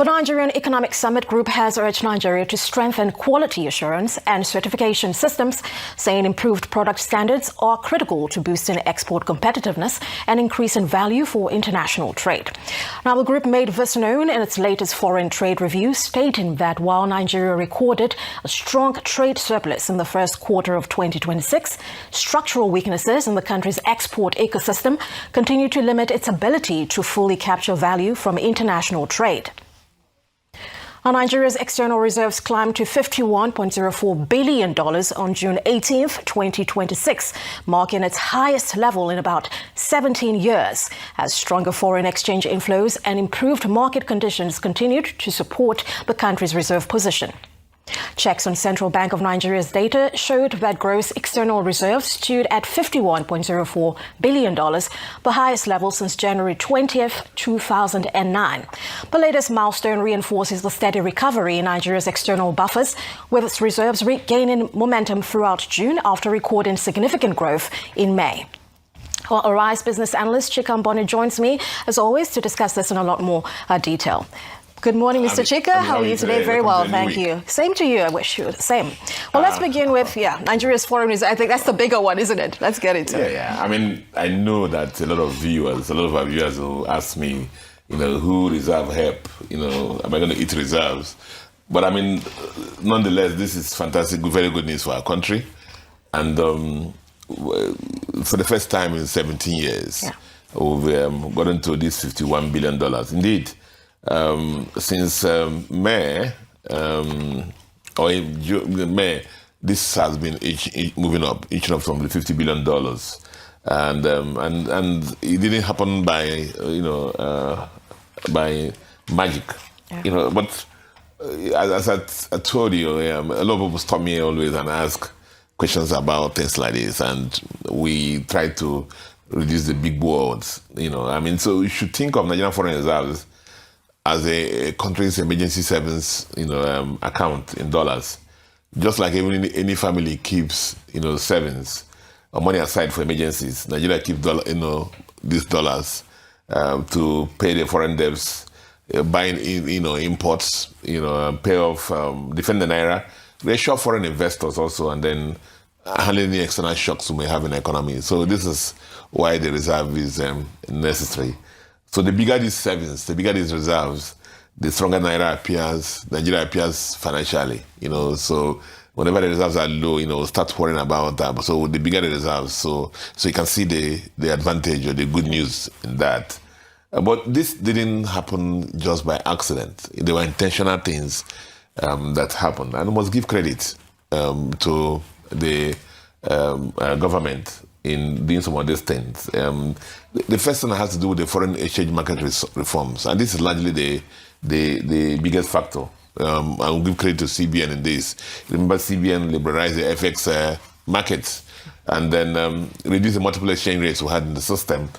The Nigerian Economic Summit Group has urged Nigeria to strengthen quality assurance and certification systems, saying improved product standards are critical to boosting export competitiveness and increasing value for international trade. Now, the group made this known in its latest foreign trade review, stating that while Nigeria recorded a strong trade surplus in the first quarter of 2026, structural weaknesses in the country's export ecosystem continue to limit its ability to fully capture value from international trade. Now, Nigeria's external reserves climbed to $51.04 billion on June 18, 2026, marking its highest level in about 17 years, as stronger foreign exchange inflows and improved market conditions continued to support the country's reserve position. Checks on Central Bank of Nigeria's data showed that gross external reserves stood at $51.04 billion, the highest level since January 20th, 2009. The latest milestone reinforces the steady recovery in Nigeria's external buffers, with its reserves regaining momentum throughout June after recording significant growth in May. Well, Arise business analyst Mbonu joins me, as always, to discuss this in a lot more detail. Good morning, Mr. Chika. How are you today? Very well, thank you. Same to you. I wish you the same. Well, let's begin with, Nigeria's foreign reserve. I think that's the bigger one, isn't it? Let's get into it. Yeah. I mean, I know that a lot of our viewers will ask me, who reserve help? Am I going to eat reserves? But I mean, nonetheless, this is fantastic, very good news for our country. And for the first time in 17 years, we've gotten to this $51 billion. Indeed. Since May, this has been moving up, inching up from the $50 billion, and it didn't happen by magic, But as I told you, a lot of people stop me always and ask questions about things like this, and we try to reduce the big words, So you should think of Nigerian foreign reserves as a country's emergency savings, account in dollars. Just like any family keeps, savings or money aside for emergencies, Nigeria keeps these dollars to pay the foreign debts, buying imports, pay off, defend the naira, reassure foreign investors also, and then handling the external shocks we may have in the economy. So this is why the reserve is necessary. So the bigger these savings, the bigger these reserves, the stronger Nigeria appears financially, So whenever the reserves are low, start worrying about that. So the bigger the reserves, so you can see the advantage or the good news in that. But this didn't happen just by accident. There were intentional things that happened. And I must give credit to the government in doing some of these things. The first thing has to do with the foreign exchange market reforms, and this is largely the biggest factor. I will give credit to CBN in this. Remember, CBN liberalized the FX markets and then reduced the multiple exchange rates we had in the system,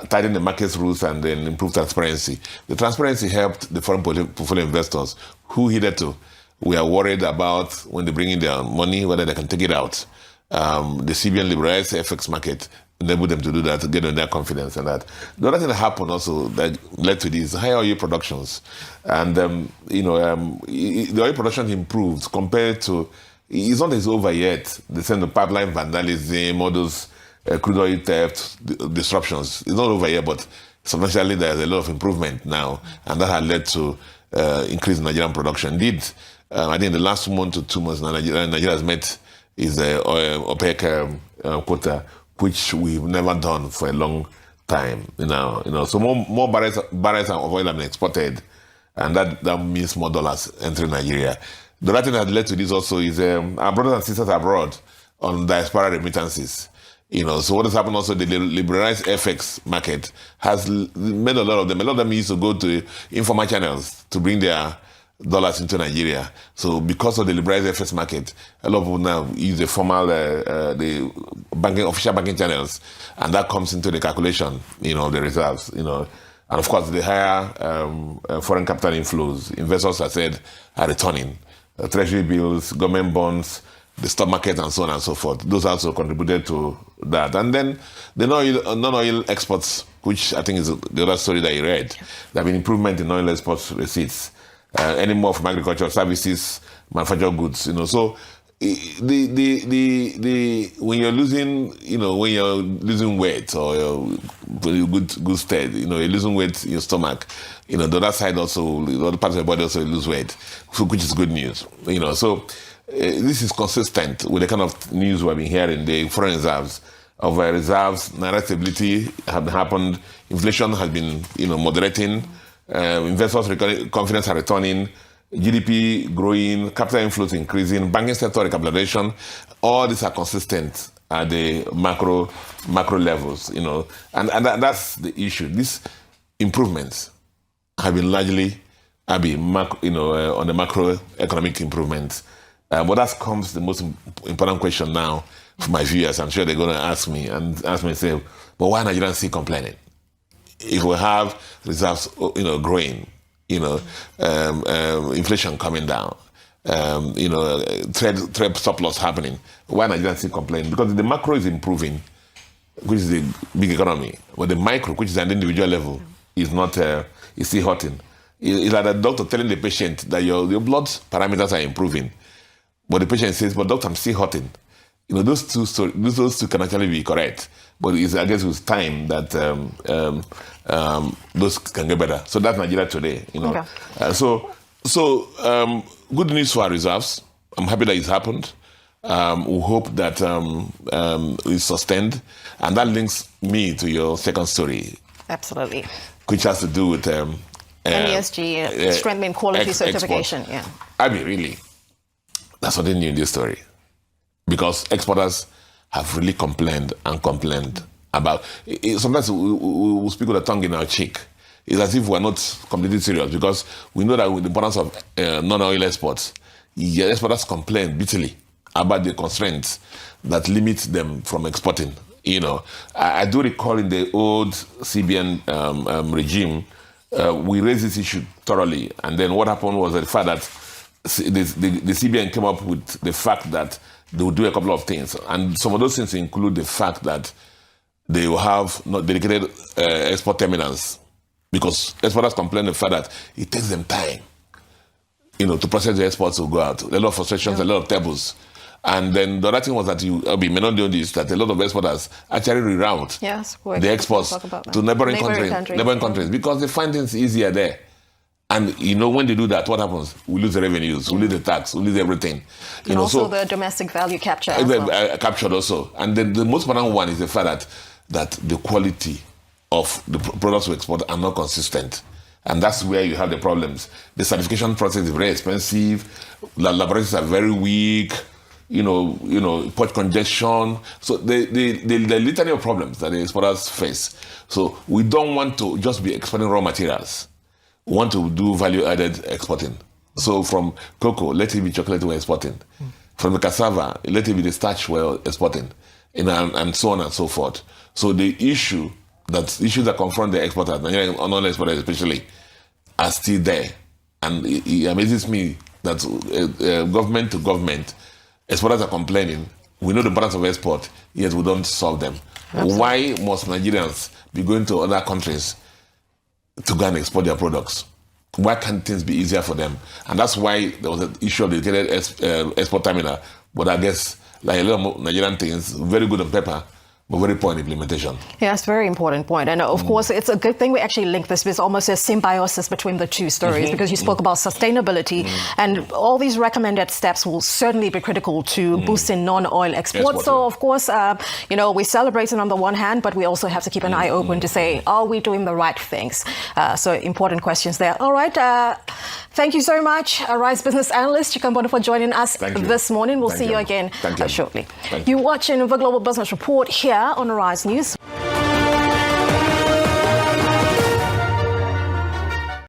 tightened the market's rules, and then improved transparency. The transparency helped the foreign portfolio investors who hitherto we are worried about when they bring in their money, whether they can take it out. The CBN liberalized the FX market, enabled them to do that, to get on their confidence and that. The other thing that happened also that led to this higher oil productions. And, the oil production improved compared to, it's not as over yet, the pipeline vandalism, all those crude oil theft, disruptions. It's not over yet, but substantially there's a lot of improvement now. And that had led to increase in Nigerian production. Indeed, I think the last 1 to 2 months, Nigeria has met is the OPEC quota, which we've never done for a long time. So more barrels of oil have been exported, and that means more dollars entering Nigeria. The other thing that led to this also is our brothers and sisters abroad on diaspora remittances. So what has happened also, the liberalized FX market has made a lot of them used to go to informal channels to bring their dollars into Nigeria. So because of the liberalized FX market, a lot of people now use the formal, the official banking channels, and that comes into the calculation, the reserves, and of course the higher foreign capital inflows. Investors, I said, are returning. Treasury bills, government bonds, the stock market, and so on and so forth. Those also contributed to that. And then the non-oil exports, which I think is the other story that you read. There have been improvement in oil export receipts. any more from agriculture, services, manufactured goods. So when you're losing, weight or good stead, you're losing weight in your stomach. The other side also, the other parts of the body also lose weight, which is good news. So this is consistent with the kind of news we've been hearing. The foreign reserves, naira stability have happened. Inflation has been, moderating. Investors' confidence are returning. GDP growing, capital inflows increasing, banking sector recapitalization. All these are consistent at the macro levels, and that's the issue. These improvements have been largely, on the macroeconomic improvements. But that comes the most important question now for my viewers. I'm sure they're going to ask me myself, but why Nigerians still complaining? If we have reserves, growing, inflation coming down, trade surplus happening, why Nigerians still complaining? Because the macro is improving, which is the big economy, but the micro, which is at the individual level, is not, is still hurting. It's like the doctor telling the patient that your blood parameters are improving, but the patient says, but doctor, I'm still hurting. Those two can actually be correct, but it's, I guess, with time that those can get better. So that's Nigeria today. Okay. So good news for our reserves. I'm happy that it's happened. We hope that it's sustained, and that links me to your second story. Absolutely. Which has to do with NESG, strengthening quality certification. Export. Yeah. I mean, really, that's something new in this story. Because exporters have really complained about it. Sometimes we speak with a tongue in our cheek. It's as if we're not completely serious, because we know that with the importance of non-oil exports, exporters complain bitterly about the constraints that limit them from exporting. I do recall in the old CBN regime, we raised this issue thoroughly, and then what happened was the fact that the CBN came up with the fact that they will do a couple of things. And some of those things include the fact that they will have not dedicated export terminals, because exporters complain the fact that it takes them time, to process the exports to go out. A lot of frustrations, a lot of tables. And then the other thing was that you may not know this, that a lot of exporters actually reroute the exports to neighboring countries, because they find things easier there. And, when they do that, what happens? We lose the revenues, we lose the tax, we lose everything. And also the domestic value capture as well. Captured also. And then the most important one is the fact that the quality of the products we export are not consistent. And that's where you have the problems. The certification process is very expensive. Laboratories are very weak. Port congestion. So the litany of problems that the exporters face. So we don't want to just be exporting raw materials. We want to do value-added exporting. So from cocoa, let it be chocolate we're exporting. From the cassava, let it be the starch we're exporting. And so on and so forth. So the issues that confront the exporters, Nigerian non-exporters especially, are still there. And it amazes me that government to government, exporters are complaining. We know the importance of export, yet we don't solve them. Absolutely. Why must Nigerians be going to other countries to go and export their products? Why can't things be easier for them? And that's why there was an issue of the dedicated export terminal. But I guess, like a lot of Nigerian things, very good on paper, but very poor in implementation. Yeah, it's a very important point. And of course, it's a good thing we actually link this with almost a symbiosis between the two stories, because you spoke about sustainability, and all these recommended steps will certainly be critical to boosting non-oil exports. So, of course, we're celebrating on the one hand, but we also have to keep an eye open to say, are we doing the right things? So important questions there. All right. Thank you so much, Rise business analyst Mbonu, for joining us this morning. We'll see you again shortly. You're watching the Global Business Report here on Rise News.